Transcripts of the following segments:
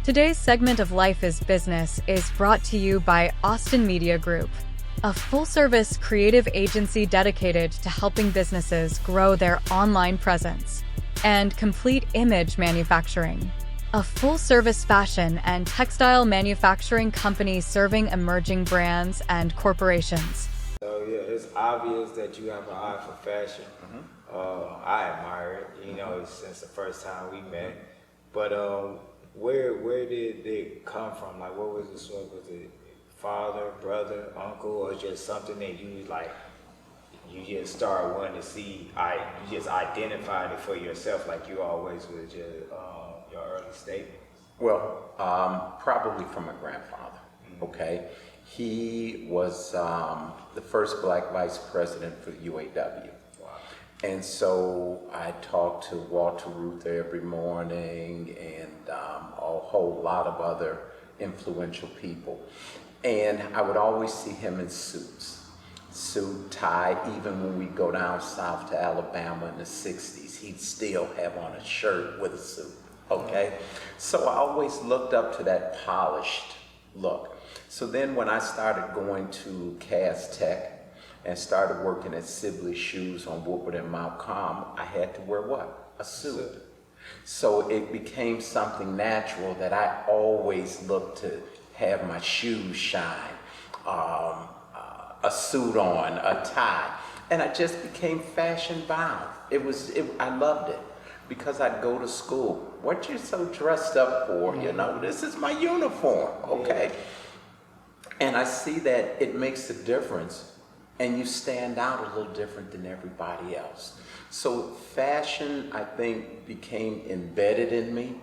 Today's segment of Life is Business is brought to you by Austin Media Group, a full-service creative agency dedicated to helping businesses grow their online presence, and Complete Image Manufacturing, a full-service fashion and textile manufacturing company serving emerging brands and corporations. So yeah, it's obvious that you have an eye for fashion. I admire it, since the first time we met. But where did it come from? Like, what was the source? Was it father, brother, uncle, or just something that you you just started wanting to see? You just identified it for yourself, like you always with your early statements. Well, probably from my grandfather. Okay, he was the first black vice president for the UAW. And so I talked to Walter Reuther every morning and a whole lot of other influential people. And I would always see him in suit, tie. Even when we go down south to Alabama in the 60s, he'd still have on a shirt with a suit, okay? So I always looked up to that polished look. So then when I started going to Cass Tech, and started working at Sibley Shoes on Woodward and Mount Calm, I had to wear what? A suit. So it became something natural that I always looked to have my shoes shine, a suit on, a tie. And I just became fashion bound. I loved it because I'd go to school. What you so dressed up for? This is my uniform, okay? And I see that it makes a difference. And you stand out a little different than everybody else. So fashion, I think, became embedded in me.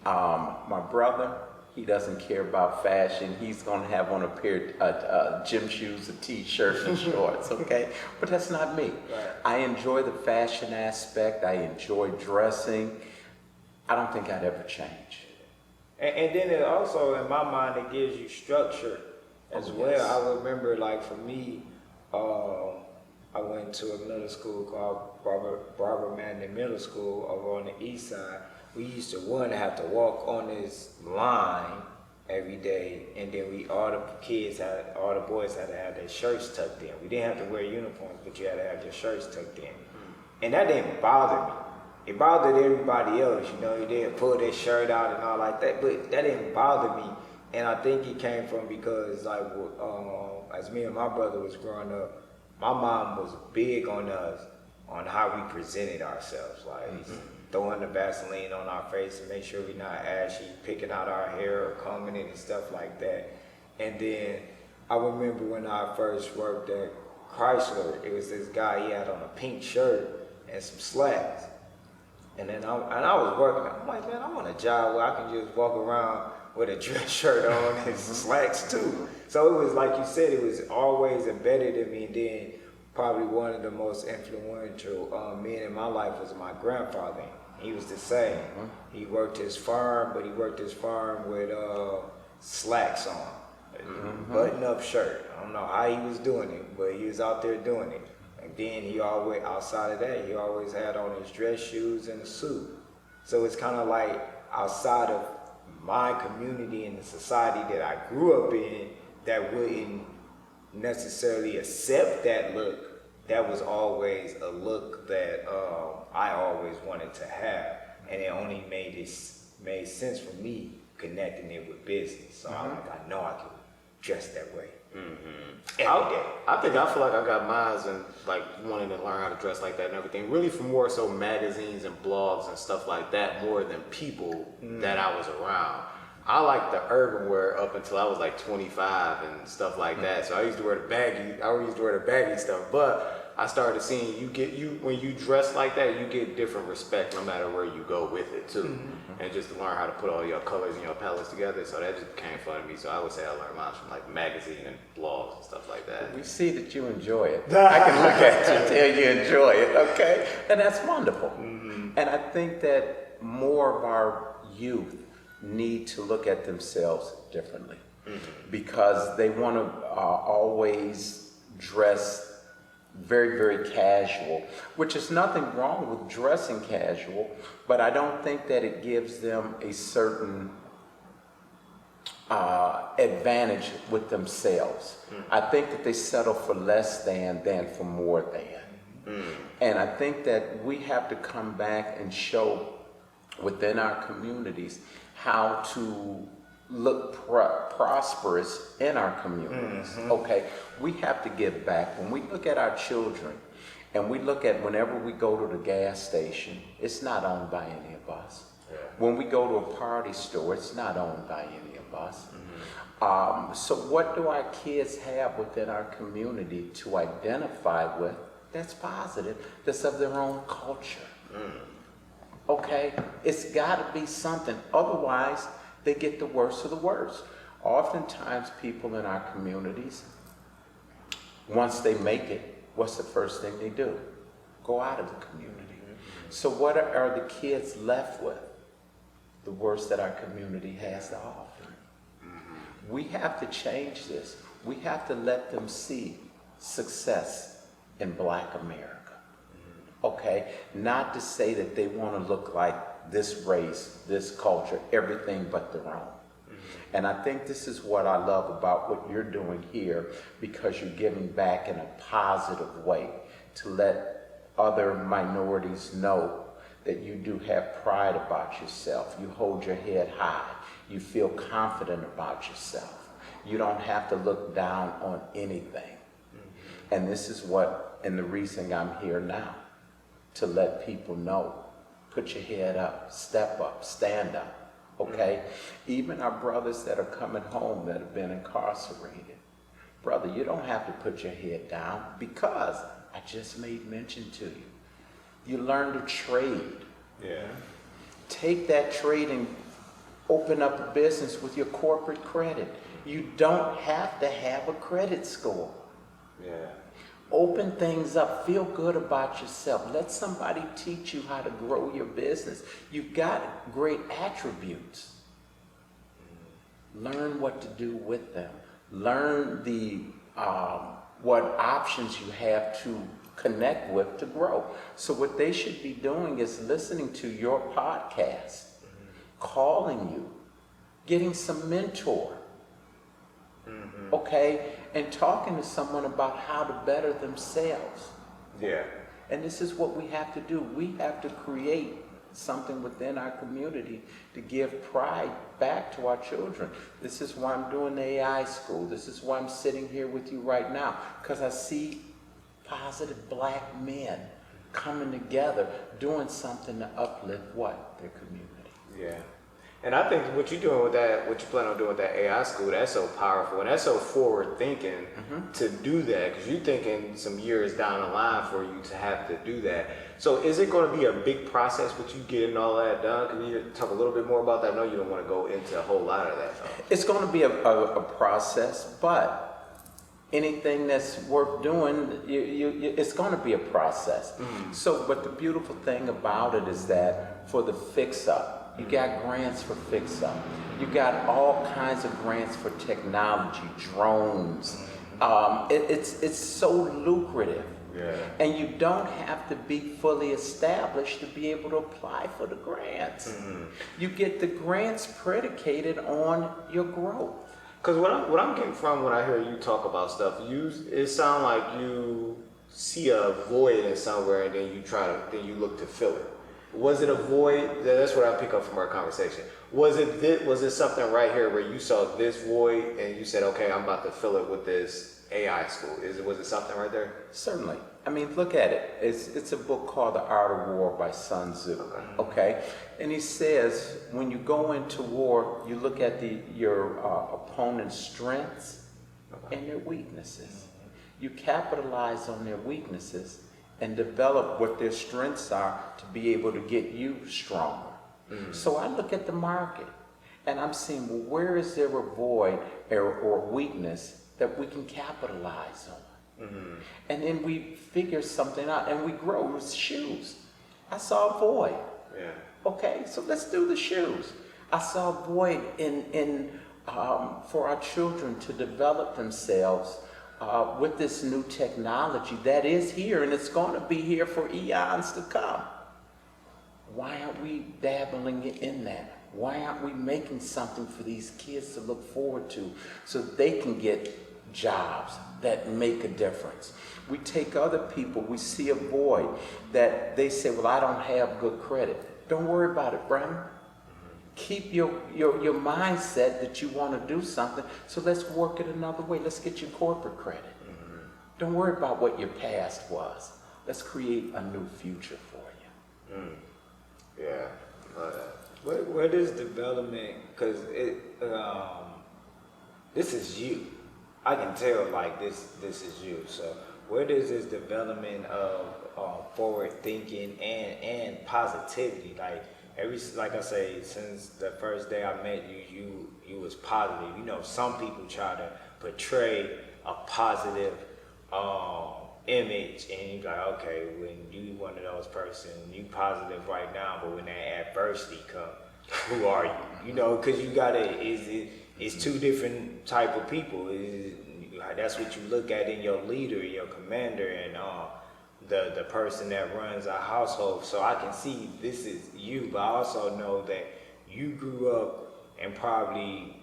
My brother, he doesn't care about fashion. He's gonna have on a pair of gym shoes, a t-shirt, and shorts, okay? But that's not me. Right. I enjoy the fashion aspect. I enjoy dressing. I don't think I'd ever change. And then it also, in my mind, it gives you structure as well. Yes. I remember, like, for me, I went to a middle school called Barbara Manning Middle School over on the east side. We used to have to walk on this line every day, and then all the boys had to have their shirts tucked in. We didn't have to wear uniforms, but you had to have your shirts tucked in. And that didn't bother me. It bothered everybody else, you didn't pull their shirt out and all like that, but that didn't bother me. And I think it came from because, like, as me and my brother was growing up, my mom was big on us, on how we presented ourselves, like throwing the Vaseline on our face to make sure we're not ashy, picking out our hair or combing it and stuff like that. And then I remember when I first worked at Chrysler, it was this guy, he had on a pink shirt and some slacks. And then I was working, I'm like, man, I want a job where I can just walk around with a dress shirt on and slacks too. So it was, like you said, it was always embedded in me. And then probably one of the most influential men in my life was my grandfather. He was the same. He worked his farm, but he worked his farm with slacks on, button-up shirt. I don't know how he was doing it, but he was out there doing it. And then he always, outside of that, he always had on his dress shoes and a suit. So it's kind of like outside of my community and the society that I grew up in that wouldn't necessarily accept that look, that was always a look that I always wanted to have. And it only made sense for me connecting it with business. So I know I can dress that way. Every day. I feel like I got mine and like wanting to learn how to dress like that and everything. Really for more so magazines and blogs and stuff like that more than people that I was around. I liked the urban wear up until I was like 25 and stuff like that. So I used to wear the baggy stuff. But I started seeing when you dress like that, you get different respect no matter where you go with it too. And just to learn how to put all your colors and your palettes together. So that just became fun to me. So I would say I learned mine from like magazine and blogs and stuff like that. We see that you enjoy it. I can look at you and tell you enjoy it, okay? And that's wonderful. And I think that more of our youth need to look at themselves differently because they want to always dress very, very casual, which is nothing wrong with dressing casual, but I don't think that it gives them a certain advantage with themselves. I think that they settle for less than for more than. And I think that we have to come back and show within our communities how to look prosperous in our communities. Okay, we have to give back. When we look at our children and we look at whenever we go to the gas station, it's not owned by any of us. When we go to a party store, it's not owned by any of us. So what do our kids have within our community to identify with that's positive, that's of their own culture? Okay, it's got to be something. Otherwise, they get the worst of the worst. Oftentimes, people in our communities, once they make it, what's the first thing they do? Go out of the community. So what are the kids left with? The worst that our community has to offer. We have to change this. We have to let them see success in Black America. Okay? Not to say that they want to look like this race, this culture, everything but their own. And I think this is what I love about what you're doing here, because you're giving back in a positive way to let other minorities know that you do have pride about yourself. You hold your head high. You feel confident about yourself. You don't have to look down on anything. And this is what, and the reason I'm here now, to let people know, put your head up, step up, stand up, okay? Even our brothers that are coming home that have been incarcerated, brother, you don't have to put your head down, because I just made mention to you. You learn to trade. Take that trade and open up a business with your corporate credit. You don't have to have a credit score. Open things up. Feel good about yourself. Let somebody teach you how to grow your business. You've got great attributes. Learn what to do with them. Learn the what options you have to connect with to grow. So what they should be doing is listening to your podcast, calling you, getting some mentor, okay, and talking to someone about how to better themselves. And this is what we have to do. We have to create something within our community to give pride back to our children. This is why I'm doing the AI school. This is why I'm sitting here with you right now, because I see positive Black men coming together, doing something to uplift what? Their community. And I think what you're doing with that, what you plan on doing with that AI school, that's so powerful and that's so forward thinking to do that, because you're thinking some years down the line for you to have to do that. So is it going to be a big process with you getting all that done? Can you talk a little bit more about that? I know you don't want to go into a whole lot of that. It's going to be a process, but anything that's worth doing, it's going to be a process. So, but the beautiful thing about it is that for the fix-up, you got grants for fix-up. You got all kinds of grants for technology, drones. It's so lucrative. And you don't have to be fully established to be able to apply for the grants. You get the grants predicated on your growth. Because what I'm getting from when I hear you talk about stuff, it sounds like you see a void in somewhere and then you look to fill it. Was it a void? That's what I pick up from our conversation. Was it something right here where you saw this void and you said, okay, I'm about to fill it with this AI school? Was it something right there? Certainly. I mean, look at it. It's a book called The Art of War by Sun Tzu. Okay? And he says, when you go into war, you look at your opponent's strengths and their weaknesses. You capitalize on their weaknesses and develop what their strengths are to be able to get you stronger. So I look at the market and I'm seeing, well, where is there a void or weakness that we can capitalize on? And then we figure something out and we grow. With shoes, I saw a void. Okay, so let's do the shoes. I saw a void in for our children to develop themselves with this new technology that is here, and it's going to be here for eons to come. Why aren't we dabbling in that? Why aren't we making something for these kids to look forward to so they can get jobs that make a difference? We take other people, we see a void that they say, well, I don't have good credit. Don't worry about it, Brandon. Keep your mindset that you want to do something, so let's work it another way. Let's get you corporate credit. Don't worry about what your past was. Let's create a new future for you. Yeah. What is development? Because this is you. I can tell like this is you. So where does this development of forward thinking and positivity, like I say, since the first day I met you was positive. You know, some people try to portray a positive image, and you're like, okay, when you one of those person, you positive right now, but when that adversity comes, who are you? You know, because you gotta, it's two different type of people. That's what you look at in your leader, your commander, and the person that runs a household. So I can see this is you, but I also know that you grew up in probably,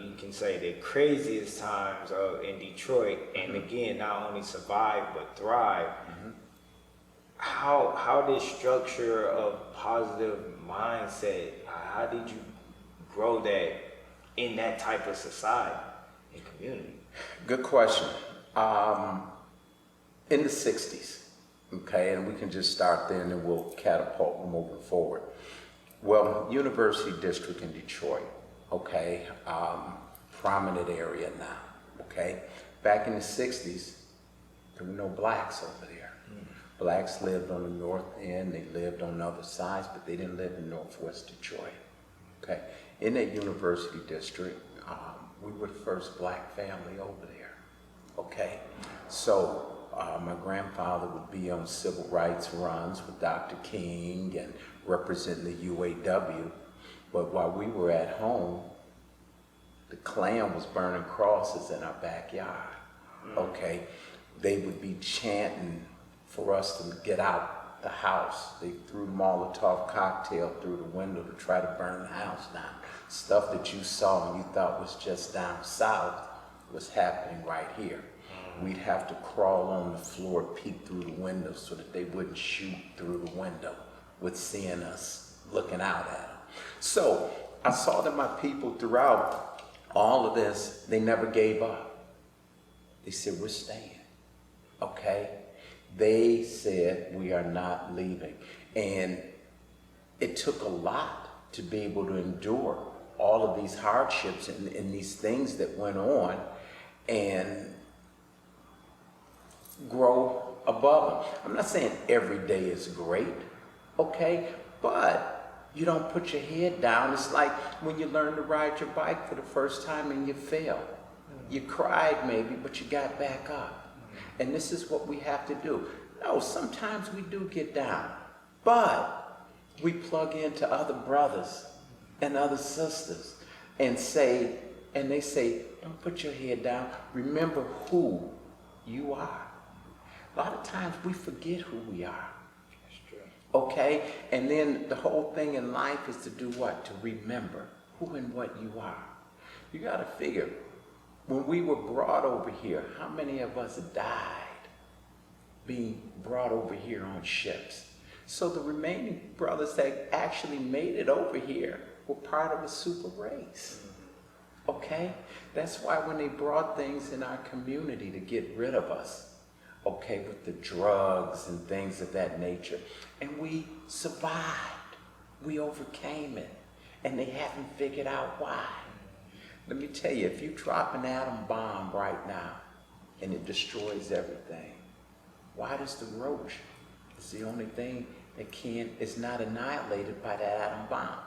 you can say, the craziest times in Detroit, and again, not only survive but thrive. How this structure of positive mindset, how did you grow that in that type of society and community? Good question. In the 60s, okay, and we can just start there and then we'll catapult moving forward. Well, University District in Detroit, okay, prominent area now, okay. Back in the 60s, there were no blacks over there. Blacks lived on the north end, they lived on other sides, but they didn't live in Northwest Detroit, okay. In that University District, we were the first black family over there, okay. So my grandfather would be on civil rights runs with Dr. King and representing the UAW, but while we were at home, the Klan was burning crosses in our backyard, okay. They would be chanting for us to get out the house. They threw Molotov cocktail through the window to try to burn the house down. Stuff that you saw and you thought was just down south was happening right here. We'd have to crawl on the floor, peek through the window so that they wouldn't shoot through the window with seeing us looking out at them. So I saw that my people throughout all of this, they never gave up. They said, we're staying, okay? They said, we are not leaving. And it took a lot to be able to endure all of these hardships and these things that went on and grow above them. I'm not saying every day is great, okay? But you don't put your head down. It's like when you learn to ride your bike for the first time and you fail. You cried maybe, but you got back up. And this is what we have to do. No, sometimes we do get down, but we plug into other brothers and other sisters and they say, don't put your head down. Remember who you are. A lot of times we forget who we are. That's true. Okay? And then the whole thing in life is to do what? To remember who and what you are. You got to figure, when we were brought over here, how many of us died being brought over here on ships? So the remaining brothers that actually made it over here were part of a super race. Okay? That's why when they brought things in our community to get rid of us, okay, with the drugs and things of that nature, and we survived, we overcame it, and they haven't figured out why. Let me tell you, if you drop an atom bomb right now and it destroys everything, why does the roach? It's the only thing that is not annihilated by that atom bomb.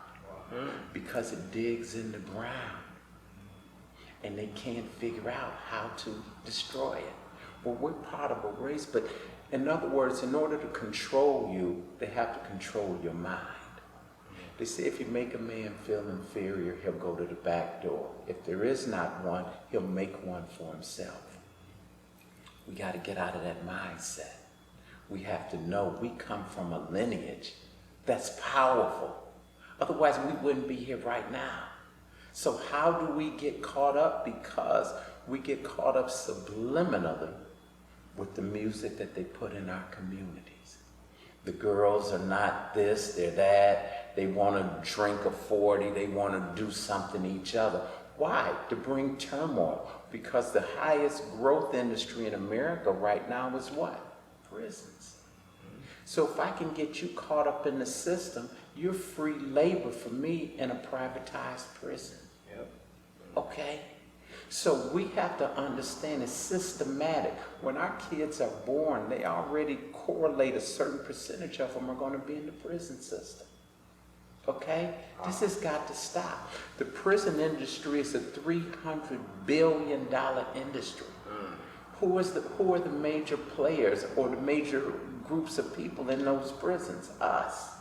Because it digs in the ground and they can't figure out how to destroy it. Well, we're part of a race, but in other words, in order to control you, they have to control your mind. They say if you make a man feel inferior, he'll go to the back door. If there is not one, he'll make one for himself. We got to get out of that mindset. We have to know we come from a lineage that's powerful, Otherwise, we wouldn't be here right now. So how do we get caught up? Because we get caught up subliminally with the music that they put in our communities. The girls are not this, they're that. They want to drink a 40. They want to do something to each other. Why? To bring turmoil. Because the highest growth industry in America right now is what? Prisons. So if I can get you caught up in the system, you're free labor for me in a privatized prison. Yep. Okay? So we have to understand it's systematic. When our kids are born, they already correlate a certain percentage of them are going to be in the prison system. Okay? This has got to stop. The prison industry is a $300 billion industry. Who are the major players or the major groups of people in those prisons? Us.